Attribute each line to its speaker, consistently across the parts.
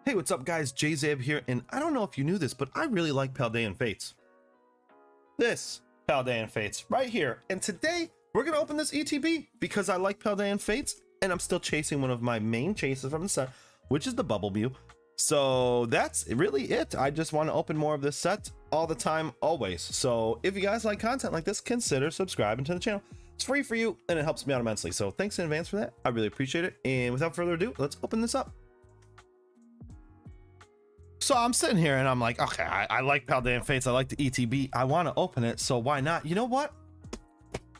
Speaker 1: Hey, what's up guys? Jzab here, and I don't know if you knew this, but I really like Paldean Fates. This Paldean Fates right here. And today we're gonna open this ETB because I like Paldean Fates and I'm still chasing one of my main chases from the set, which is the Bubble Mew. So that's really it. I just want to open more of this set all the time, always. So if you guys like content like this, consider subscribing to the channel. It's free for you and it helps me out immensely. So thanks in advance for that. I really appreciate it. And without further ado, let's open this up. So I'm sitting here and I'm like, okay, I like Paldean Fates. I like the ETB. I want to open it. So why not? You know what?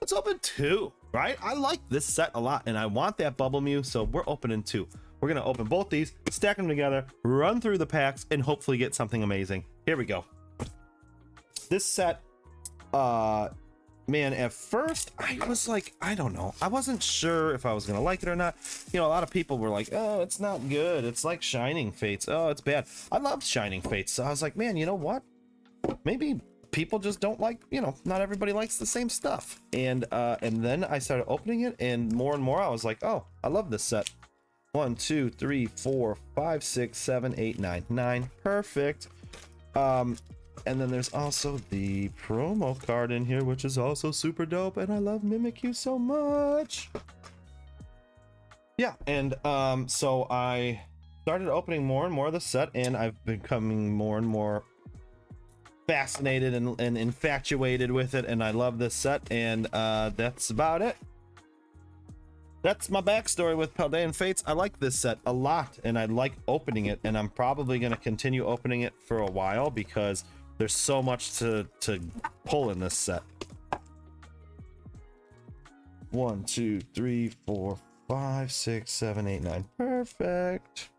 Speaker 1: Let's open two, right? I like this set a lot and I want that Bubble Mew. So we're opening two. We're going to open both these, stack them together, run through the packs, and hopefully get something amazing. Here we go. This set, man, at first I was like, I don't know. I wasn't sure if I was going to like it or not. You know, a lot of people were like, oh, it's not good. It's like Shining Fates. Oh, it's bad. I loved Shining Fates. So I was like, man, you know what? Maybe people just don't like, you know, not everybody likes the same stuff. And then I started opening it and more I was like, oh, I love this set. 1, 2, 3, 4, 5, 6, 7, 8, 9. 9. Perfect. And then there's also the promo card in here, which is also super dope. And I love Mimikyu so much. Yeah. And so I started opening more and more of the set, and I've been becoming more and more fascinated and infatuated with it. And I love this set. And that's about it. That's my backstory with Paldean Fates. I like this set a lot and I like opening it, and I'm probably going to continue opening it for a while because there's so much to pull in this set. 1, 2, 3, 4, 5, 6, 7, 8, 9. Perfect.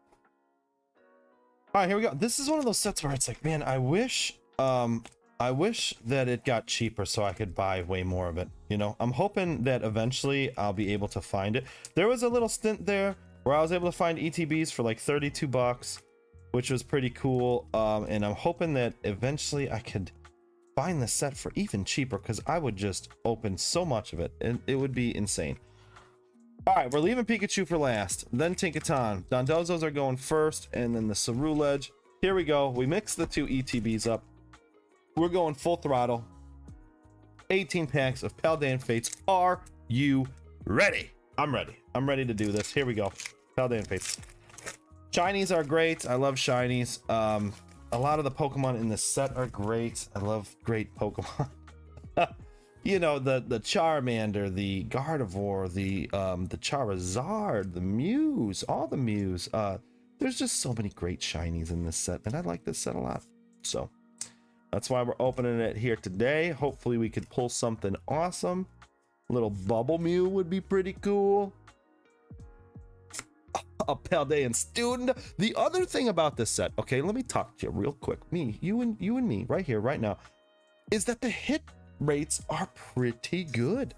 Speaker 1: All right, here we go. This is one of those sets where it's like, man, I wish that it got cheaper so I could buy way more of it. You know, I'm hoping that eventually I'll be able to find it. There was a little stint there where I was able to find ETBs for like 32 bucks, which was pretty cool. And I'm hoping that eventually I could find the set for even cheaper, because I would just open so much of it and it would be insane. All right, we're leaving Pikachu for last, then Tinkaton. Dondozos are going first, and then the Shrouded. Here we go. We mix the two ETBs up. We're going full throttle. 18 packs of Paldean Fates. Are you ready? I'm ready. I'm ready to do this. Here we go. Paldean Fates. Shinies are great. I love shinies. A lot of the Pokemon in this set are great. I love great Pokemon. You know, the Charmander, the Gardevoir, the Charizard, the Mews, all the Mews. There's just so many great shinies in this set, and I like this set a lot. So that's why we're opening it here today. Hopefully we could pull something awesome. A little Bubble Mew would be pretty cool. A Paldean student. The other thing about this set, okay, let me talk to you real quick. You and me right here, right now, is that the hit rates are pretty good.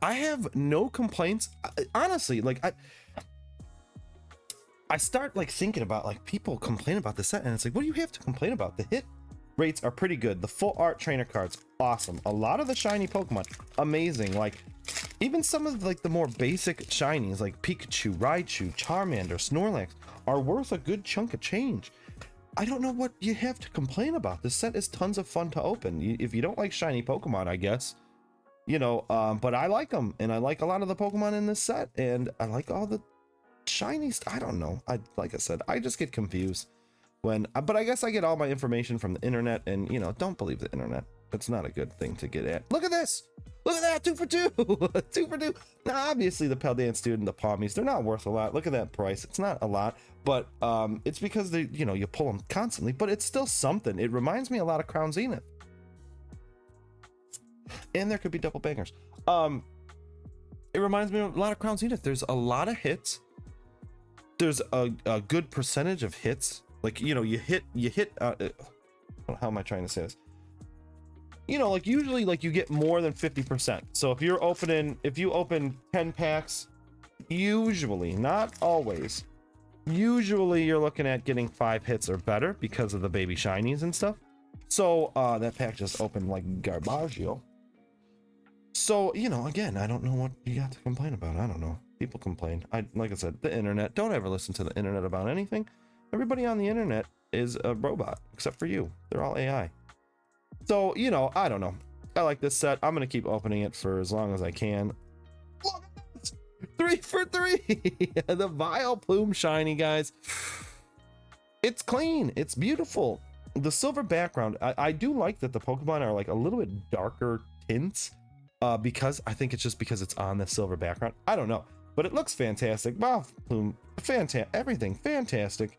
Speaker 1: I have no complaints. Honestly, like I start like thinking about, like, people complain about the set, and it's like, what do you have to complain about? The hit rates are pretty good. The full art trainer cards, awesome. A lot of the shiny Pokemon, amazing. Like even some of like the more basic shinies like Pikachu, Raichu, Charmander, Snorlax are worth a good chunk of change. I don't know what you have to complain about. This set is tons of fun to open. If you don't like shiny Pokemon, I guess, you know, but I like them, and I like a lot of the Pokemon in this set, and I like all the shinies. I don't know. Like I said, I just get confused but I guess I get all my information from the internet, and you know, don't believe the internet. That's not a good thing to get at. Look at this. Look at that. 2 for 2. 2 for 2. Now, obviously the Paldean student, the Palmies, they're not worth a lot. Look at that price. It's not a lot, but it's because they, you know, you pull them constantly, but it's still something. It reminds me a lot of Crown Zenith. And there could be double bangers. It reminds me a lot of Crown Zenith. There's a lot of hits. There's a good percentage of hits. Like, you know, you hit how am I trying to say this? You know, like usually like you get more than 50%. So if you open 10 packs, usually, not always, usually you're looking at getting 5 hits or better because of the baby shinies and stuff. So that pack just opened like Garbaggio. So, you know, again, I don't know what you got to complain about. I don't know. People complain. Like I said, the internet. Don't ever listen to the internet about anything. Everybody on the internet is a robot, except for you. They're all AI. So, you know, I don't know. I like this set. I'm going to keep opening it for as long as I can. Look at this! 3 for 3! The Vile Plume Shiny, guys. It's clean. It's beautiful. The silver background. I do like that the Pokemon are like a little bit darker tints. Because I think it's just because it's on the silver background. I don't know. But it looks fantastic. Vile Plume. Fantastic. Everything. Fantastic.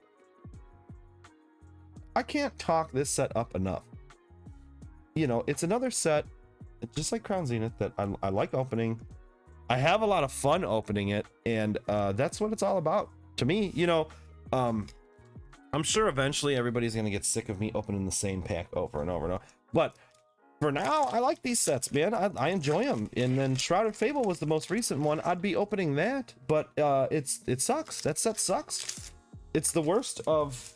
Speaker 1: I can't talk this set up enough. You know, it's another set, just like Crown Zenith, that I like opening. I have a lot of fun opening it, and that's what it's all about to me. You know, I'm sure eventually everybody's gonna get sick of me opening the same pack over and over and over. But for now, I like these sets, man. I enjoy them. And then Shrouded Fable was the most recent one. I'd be opening that, but it sucks. That set sucks. It's the worst of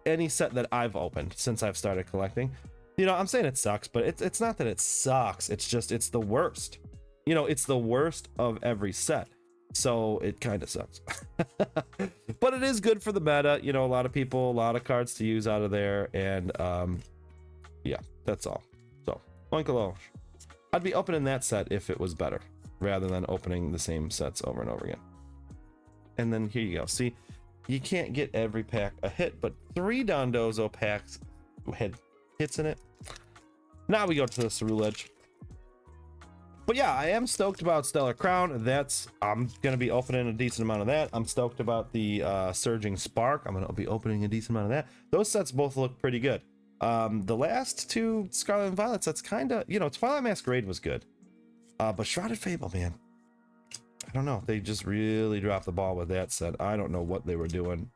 Speaker 1: any set that I've opened since I've started collecting. You know, I'm saying it sucks, but it's not that it sucks. It's just, it's the worst. You know, it's the worst of every set. So it kind of sucks. But it is good for the meta. You know, a lot of people, a lot of cards to use out of there. And yeah, that's all. So, Oinkolosh. I'd be opening that set if it was better, rather than opening the same sets over and over again. And then here you go. See, you can't get every pack a hit, but 3 Dondozo packs had hits in it. Now we go to the Ceruledge. But yeah, I am stoked about Stellar Crown. I'm gonna be opening a decent amount of that. I'm stoked about the Surging Spark. I'm gonna be opening a decent amount of that. Those sets both look pretty good. The last 2 Scarlet and Violet sets kind of, you know, Twilight Masquerade was good, but Shrouded Fable, man, I don't know, they just really dropped the ball with that set. I don't know what they were doing.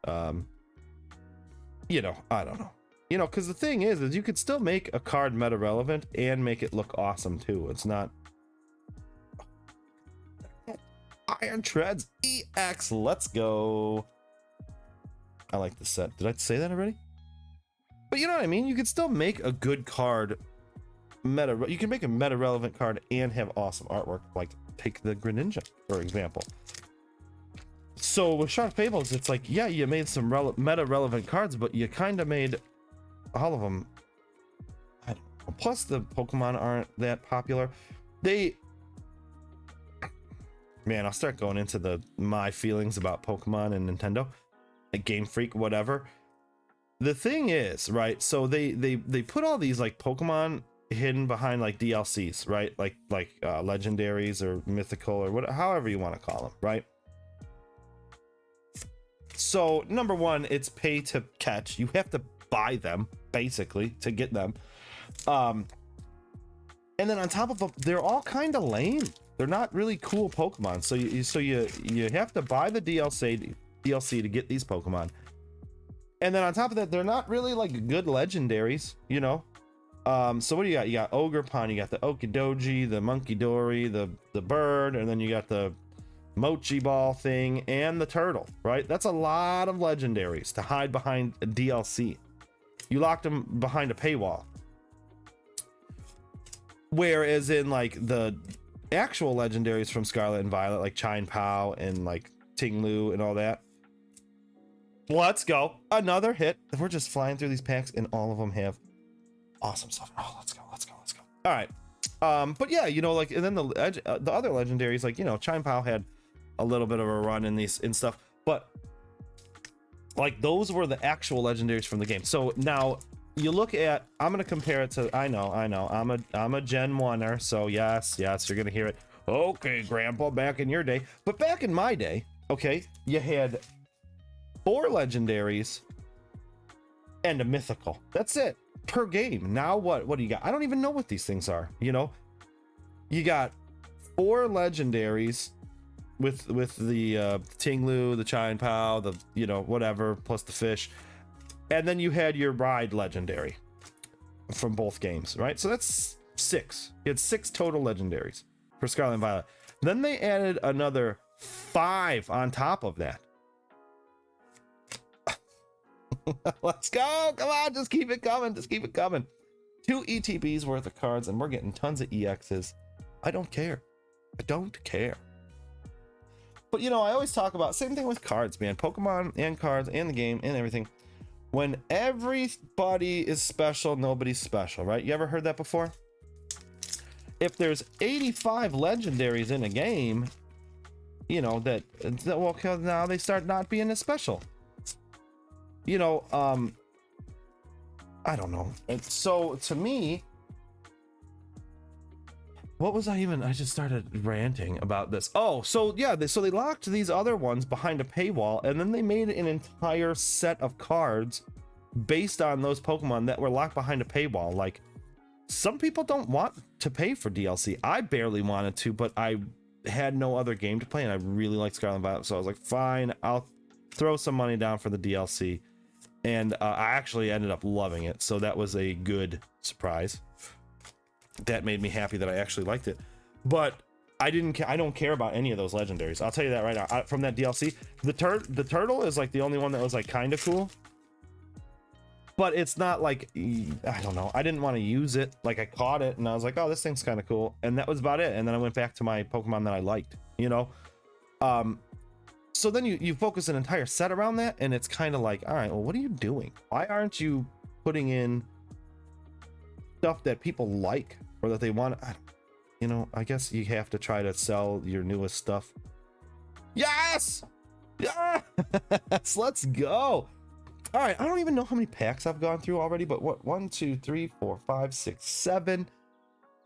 Speaker 1: You know, I don't know. You know, because the thing is you could still make a card meta relevant and make it look awesome too. It's not. Iron Treads EX, let's go. I like the set. Did I say that already? But you know what I mean? You could still make a good card meta. You can make a meta relevant card and have awesome artwork. Like take the Greninja, for example. So with Shrouded Fables, it's like, yeah, you made some meta relevant cards, but you kind of made all of them. I don't know. Plus the Pokemon aren't that popular. Man, I'll start going into my feelings about Pokemon and Nintendo, like Game Freak, whatever. The thing is, right? So they put all these like Pokemon hidden behind like DLCs, right? Like legendaries or mythical or whatever, however you want to call them, right? So number one, it's pay to catch. You have to buy them basically to get them. And then on top of them, they're all kind of lame. They're not really cool Pokemon. So you have to buy the DLC to get these Pokemon. And then on top of that, they're not really like good legendaries, you know. So what do you got? You got Ogerpon, you got the Okidogi, the Munkidori, the bird, and then you got the Mochi Ball thing and the turtle, right? That's a lot of legendaries to hide behind a DLC. You locked them behind a paywall. Whereas in like the actual legendaries from Scarlet and Violet, like Chine Pao and like Tinglu and all that. Let's go. Another hit. We're just flying through these packs and all of them have awesome stuff. Oh, let's go. All right. But yeah, you know, like, and then the other legendaries, like, you know, Chime Pao had a little bit of a run in these and stuff, but like those were the actual legendaries from the game. So now you look at, I'm going to compare it to, I know, I'm a Gen 1er. So yes, you're going to hear it. Okay, Grandpa, back in your day. But back in my day, okay, you had 4 legendaries and a mythical. That's it per game. Now what do you got? I don't even know what these things are. You know, you got 4 legendaries with the Tinglu, the Chine Pao, the, you know, whatever, plus the fish, and then you had your ride legendary from both games, right? So that's 6. You had 6 total legendaries for Scarlet and Violet. Then they added another 5 on top of that. Let's go. Come on, just keep it coming. 2 ETBs worth of cards, and we're getting tons of EXs. I don't care. But you know, I always talk about same thing with cards, man. Pokemon and cards and the game and everything. When everybody is special, nobody's special, right? You ever heard that before? If there's 85 legendaries in a game, you know, that well, cause now they start not being as special. You know, I don't know. And so to me, what was I just started ranting about this. Oh, so yeah, so they locked these other ones behind a paywall, and then they made an entire set of cards based on those Pokemon that were locked behind a paywall. Like, some people don't want to pay for DLC. I barely wanted to, but I had no other game to play, and I really liked Scarlet and Violet, so I was like, fine, I'll throw some money down for the DLC. And I actually ended up loving it, so that was a good surprise. That made me happy that I actually liked it. But I don't care about any of those legendaries. I'll tell you that right now. From that DLC, the turtle is like the only one that was like kind of cool. But it's not like, I don't know. I didn't want to use it. Like, I caught it and I was like, oh, this thing's kind of cool. And that was about it. And then I went back to my Pokemon that I liked, you know? So then you focus an entire set around that, and it's kind of like, all right, well, what are you doing? Why aren't you putting in stuff that people like or that they want? You know, I guess you have to try to sell your newest stuff. Yes! Yes! Let's go. All right, I don't even know how many packs I've gone through already, but what? 1, 2, 3, 4, 5, 6, 7.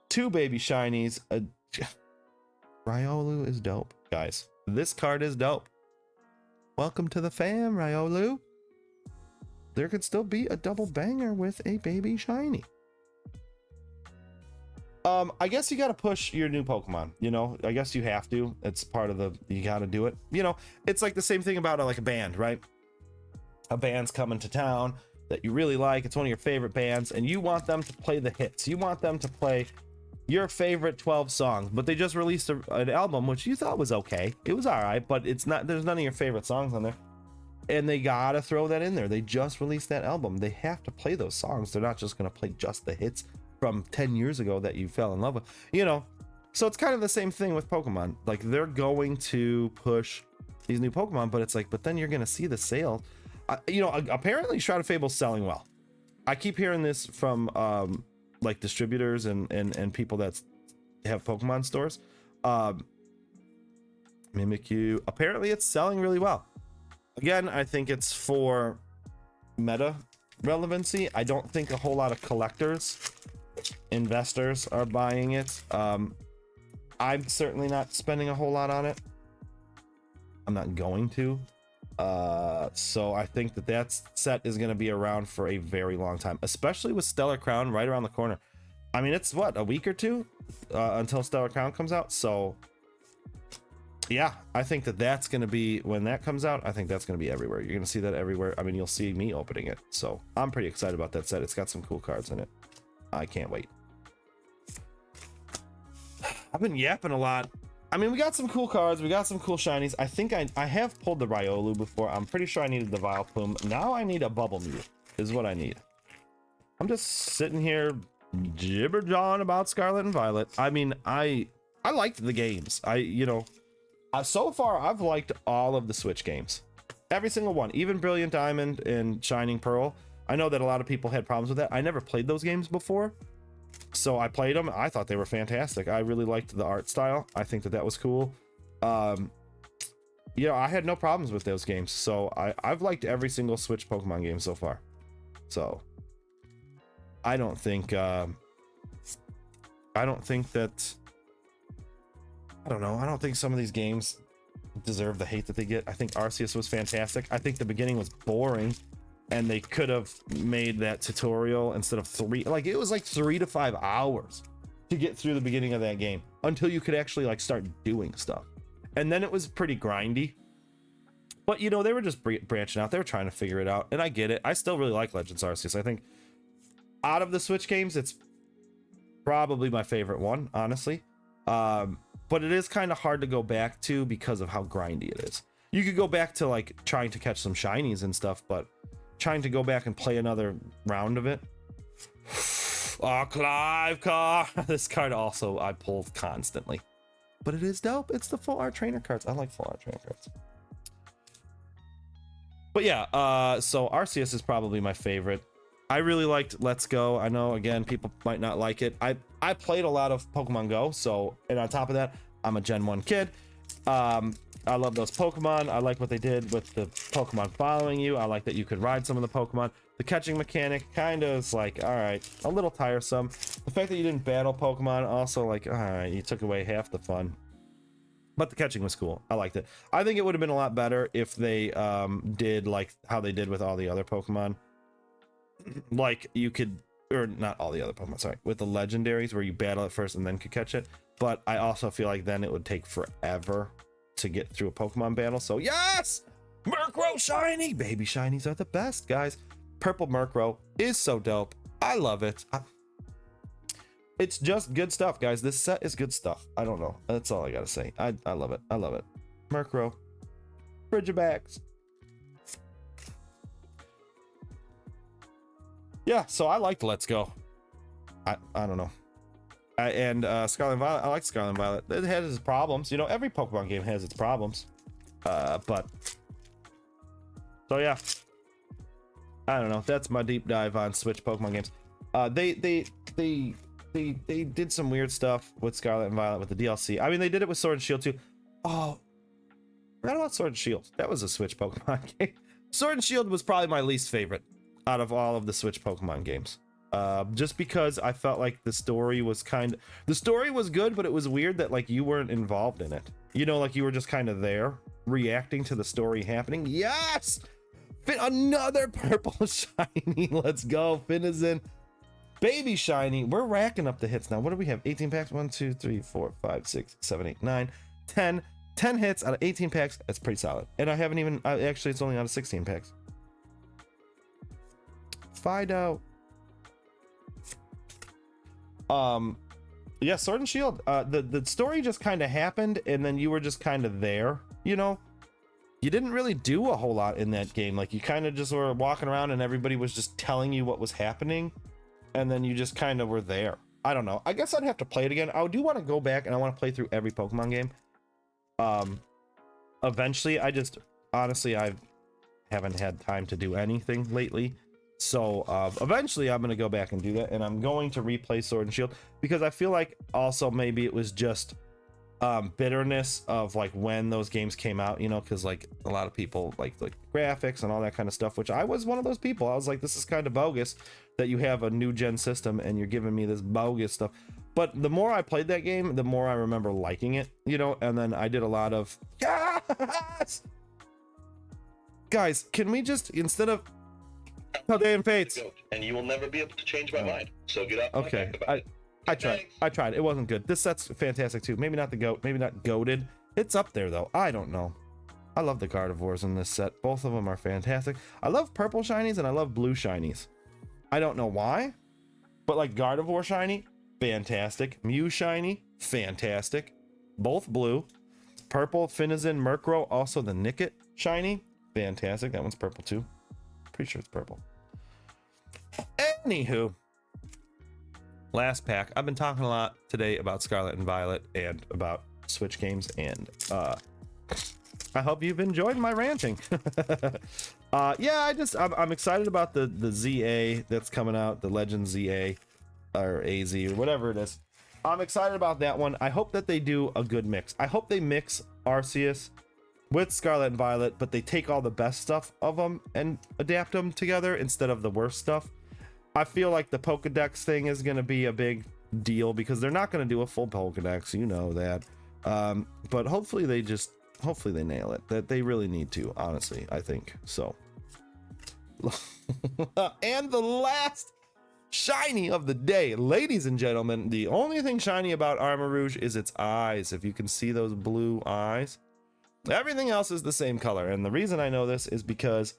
Speaker 1: 2 baby shinies. Riolu is dope, guys. This card is dope. Welcome to the fam, Riolu. There could still be a double banger with a baby shiny. I guess you got to push your new Pokemon, you know? I guess you have to. It's part of the, you got to do it. You know, it's like the same thing about like a band, right? A band's coming to town that you really like. It's one of your favorite bands, and you want them to play the hits. You want them to play your favorite 12 songs, but they just released an album, which you thought was okay. It was all right, but it's not, there's none of your favorite songs on there. And they got to throw that in there. They just released that album. They have to play those songs. They're not just going to play just the hits from 10 years ago that you fell in love with, you know? So it's kind of the same thing with Pokemon. Like, they're going to push these new Pokemon, but it's like, but then you're going to see the sale. You know, apparently Shrouded Fable's selling well. I keep hearing this from like distributors and people that have Pokemon stores. Mimikyu, apparently it's selling really well. Again, I think it's for meta relevancy. I don't think a whole lot of collectors, investors are buying it. I'm certainly not spending a whole lot on it. I'm not going to. So I think that set is going to be around for a very long time, especially with Stellar Crown right around the corner. I mean, it's what, a week or two until Stellar Crown comes out. So yeah, I think that's going to be, when that comes out, I think that's going to be everywhere. You're going to see that everywhere. I mean, you'll see me opening it. So I'm pretty excited about that set. It's got some cool cards in it. I can't wait. I've been yapping a lot. I mean, we got some cool cards. We got some cool shinies. I think I have pulled the Riolu before. I'm pretty sure I needed the Vileplume. Now I need a Bubble Mew is what I need. I'm just sitting here jibber-jawing about Scarlet and Violet. I mean, I liked the games. So far, I've liked all of the Switch games. Every single one. Even Brilliant Diamond and Shining Pearl. I know that a lot of people had problems with that. I never played those games before. So I played them. I thought they were fantastic. I really liked the art style. I think that was cool. I had no problems with those games. So I've liked every single Switch Pokemon game so far. So I don't think that, I don't think some of these games deserve the hate that they get. I think Arceus was fantastic. I think the beginning was boring, and they could have made that tutorial instead of 3, like it was like 3 to 5 hours to get through the beginning of that game until you could actually like start doing stuff. And then it was pretty grindy, but you know, they were just branching out. They were trying to figure it out, and I get it. I still really like Legends Arceus. I think out of the Switch games, it's probably my favorite one, honestly. But it is kind of hard to go back to because of how grindy it is. You could go back to like trying to catch some shinies and stuff, but trying to go back and play another round of it. Oh, Clive car. This card also I pull constantly. but it is dope. It's the full art trainer cards. I like full art trainer cards. But yeah, so Arceus is probably my favorite. I really liked Let's Go. I know, again, people might not like it. I played a lot of Pokemon Go, so, and on top of that, I'm a Gen 1 kid. I love those Pokemon. I like what they did with the Pokemon following you. I like that you could ride some of the Pokemon. The catching mechanic kind of is like, all right, a little tiresome. The fact that you didn't battle Pokemon also like, all right, you took away half the fun. But the catching was cool. I liked it. I think it would have been a lot better if they did like how they did with all the other Pokemon. Like you could, or not all the other Pokemon, sorry, with the legendaries where you battle it first and then could catch it. But I also feel like then it would take forever to get through a Pokemon battle. So yes, Murkrow shiny. Baby shinies are the best, guys. Purple Murkrow is so dope. I love it. It's just good stuff, guys. This set is good stuff. I don't know. That's all I gotta say. I love it. I love it. Murkrow. Bridgebacks. Yeah, so I liked Let's Go. I don't know. Scarlet and Violet, I like Scarlet and Violet. It has its problems. You know, every Pokemon game has its problems. But so yeah. I don't know. That's my deep dive on Switch Pokemon games. They did some weird stuff with Scarlet and Violet with the DLC. I mean, they did it with Sword and Shield too. Oh, forgot about Sword and Shield. That was a Switch Pokemon game. Sword and Shield was probably my least favorite out of all of the Switch Pokemon games. Just because I felt like the story was the story was good, but it was weird that like you weren't involved in it. You know, like you were just kind of there reacting to the story happening. Yes! Another purple shiny. Let's go. Finn is in. Baby shiny. We're racking up the hits now. What do we have? 18 packs. 1, 2, 3, 4, 5, 6, 7, 8, 9, 10. 10 hits out of 18 packs. That's pretty solid. And I haven't even actually it's only out of 16 packs. Fido. Yeah, Sword and Shield. The story just kind of happened and then you were just kind of there, you know. You didn't really do a whole lot in that game. Like you kind of just were walking around and everybody was just telling you what was happening. And then you just kind of were there. I don't know. I guess I'd have to play it again. I do want to go back and I want to play through every Pokemon game. Eventually, honestly, I haven't had time to do anything lately. So eventually I'm going to go back and do that. And I'm going to replay Sword and Shield because I feel like also maybe it was just bitterness of like when those games came out, you know, because like a lot of people like graphics and all that kind of stuff, which I was one of those people. I was like, this is kind of bogus that you have a new gen system and you're giving me this bogus stuff. But the more I played that game, the more I remember liking it, you know. And then I did a lot of yes, guys, can we just, instead of Paldean Fates,
Speaker 2: and you will never be able to change my mind, so get up.
Speaker 1: Okay, I tried. It wasn't good. This set's fantastic too. Maybe not the goat. Maybe not goated. It's up there though. I don't know. I love the Gardevoirs in this set. Both of them are fantastic. I love purple shinies and I love blue shinies. I don't know why, but like Gardevoir shiny, fantastic. Mew shiny, fantastic. Both blue. Purple Finizen Murkrow, also the Nickit shiny, fantastic. That one's purple too. Pretty sure it's purple. Anywho. Last pack. I've been talking a lot today about Scarlet and Violet and about Switch games, and I hope you've enjoyed my ranting. Yeah, I'm excited about the ZA that's coming out, the Legend ZA or AZ or whatever it is. I'm excited about that one. I hope that they do a good mix. I hope they mix Arceus with Scarlet and Violet, but they take all the best stuff of them and adapt them together instead of the worst stuff. I feel like the Pokedex thing is going to be a big deal because they're not going to do a full Pokedex, you know that. But hopefully they nail it. That they really need to, honestly, I think. So. And the last shiny of the day, ladies and gentlemen, the only thing shiny about Armarouge is its eyes. If you can see those blue eyes, everything else is the same color. And the reason I know this is because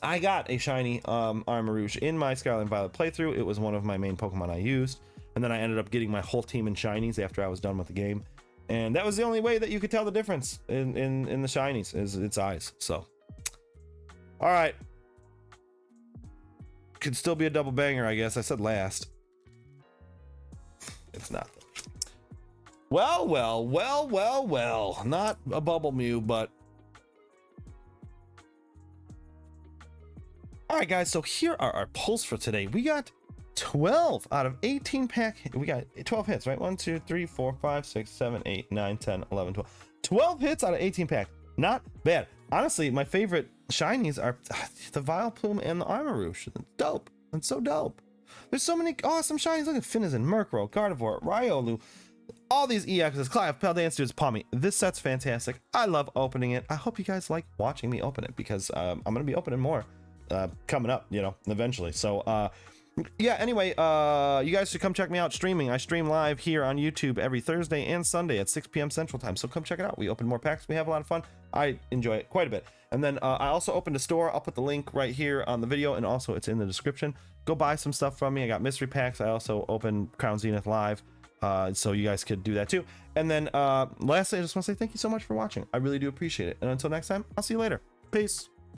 Speaker 1: I got a shiny Armarouge in my Scarlet and Violet playthrough. It was one of my main Pokemon I used, and then I ended up getting my whole team in shinies after I was done with the game, and that was the only way that you could tell the difference in the shinies is its eyes. So all right, could still be a double banger, I guess. I said last, it's not. Well. Not a bubble mew, but. All right, guys. So here are our pulls for today. We got 12 out of 18 pack. We got 12 hits, right? 1, 2, 3, 4, 5, 6, 7, 8, 9, 10, 11, 12. 12 hits out of 18 pack. Not bad. Honestly, my favorite shinies are the Vileplume and the Armarouge. Dope. It's so dope. There's so many awesome shinies. Look at Finizen, Murkrow, Gardevoir, Riolu. All these EXs, Clive, Paldean Fates, Palmy. This set's fantastic. I love opening it. I hope you guys like watching me open it because I'm going to be opening more coming up, you know, eventually. So, yeah, anyway, you guys should come check me out streaming. I stream live here on YouTube every Thursday and Sunday at 6 p.m. Central Time. So come check it out. We open more packs. We have a lot of fun. I enjoy it quite a bit. And then I also opened a store. I'll put the link right here on the video, and also it's in the description. Go buy some stuff from me. I got mystery packs. I also opened Crown Zenith live, so you guys could do that too. And then lastly, I just want to say thank you so much for watching. I really do appreciate it. And until next time, I'll see you later. Peace.